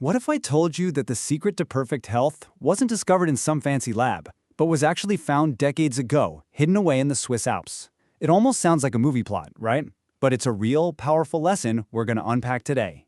What if I told you that the secret to perfect health wasn't discovered in some fancy lab, but was actually found decades ago, hidden away in the Swiss Alps? It almost sounds like a movie plot, right? But it's a real, powerful lesson we're going to unpack today.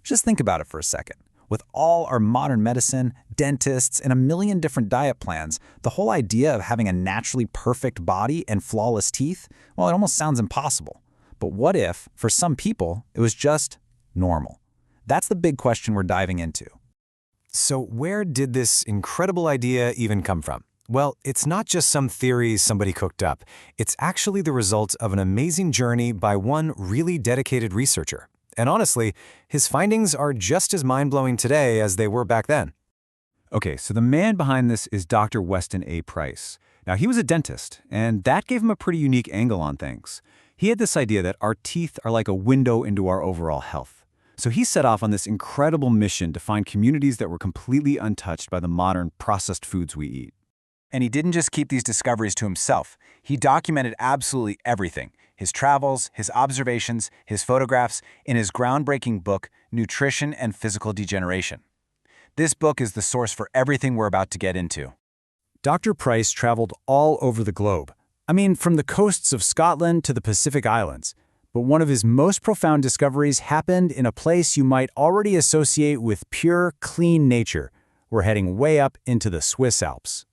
Just think about it for a second. With all our modern medicine, dentists, and a million different diet plans, the whole idea of having a naturally perfect body and flawless teeth, well, it almost sounds impossible. But what if, for some people, it was just normal? That's the big question we're diving into. So where did this incredible idea even come from? Well, it's not just some theory somebody cooked up. It's actually the result of an amazing journey by one really dedicated researcher. And honestly, his findings are just as mind-blowing today as they were back then. Okay, so the man behind this is Dr. Weston A. Price. Now, he was a dentist, and that gave him a pretty unique angle on things. He had this idea that our teeth are like a window into our overall health. So he set off on this incredible mission to find communities that were completely untouched by the modern processed foods we eat. And he didn't just keep these discoveries to himself. He documented absolutely everything. His travels, his observations, his photographs, in his groundbreaking book, Nutrition and Physical Degeneration. This book is the source for everything we're about to get into. Dr. Price traveled all over the globe. I mean, from the coasts of Scotland to the Pacific Islands. But one of his most profound discoveries happened in a place you might already associate with pure, clean nature. We're heading way up into the Swiss Alps.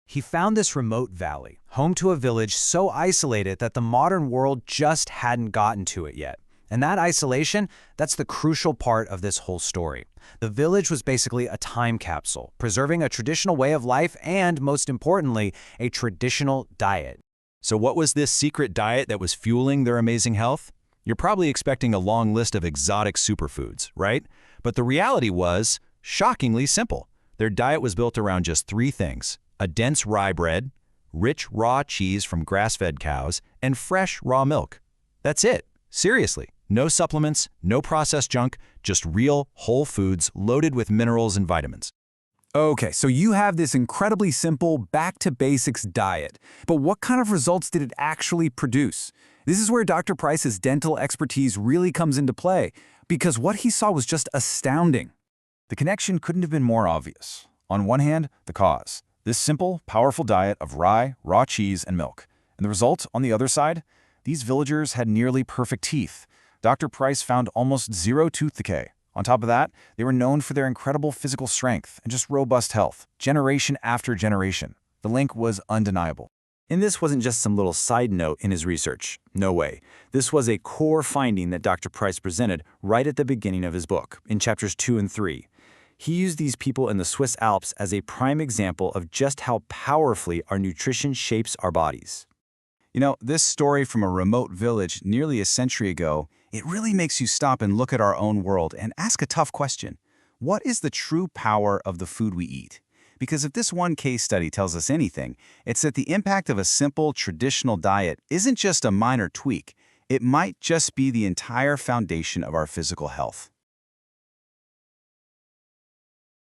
He found this remote valley, home to a village so isolated that the modern world just hadn't gotten to it yet. And that isolation, that's the crucial part of this whole story. The village was basically a time capsule, preserving a traditional way of life and, most importantly, a traditional diet. So what was this secret diet that was fueling their amazing health? You're probably expecting a long list of exotic superfoods, right? But the reality was shockingly simple. Their diet was built around just three things: a dense rye bread, rich raw cheese from grass-fed cows, and fresh raw milk. That's it. Seriously. No supplements, no processed junk, just real, whole foods loaded with minerals and vitamins. Okay, so you have this incredibly simple, back-to-basics diet. But what kind of results did it actually produce? This is where Dr. Price's dental expertise really comes into play, because what he saw was just astounding. The connection couldn't have been more obvious. On one hand, the cause. This simple, powerful diet of rye, raw cheese, and milk. And the result, on the other side, these villagers had nearly perfect teeth. Dr. Price found almost zero tooth decay. On top of that, they were known for their incredible physical strength and just robust health, generation after generation. The link was undeniable. And this wasn't just some little side note in his research. No way. This was a core finding that Dr. Price presented right at the beginning of his book, in chapters 2 and 3. He used these people in the Swiss Alps as a prime example of just how powerfully our nutrition shapes our bodies. You know, this story from a remote village nearly a century ago, it really makes you stop and look at our own world and ask a tough question. What is the true power of the food we eat? Because if this one case study tells us anything, it's that the impact of a simple, traditional diet isn't just a minor tweak. It might just be the entire foundation of our physical health.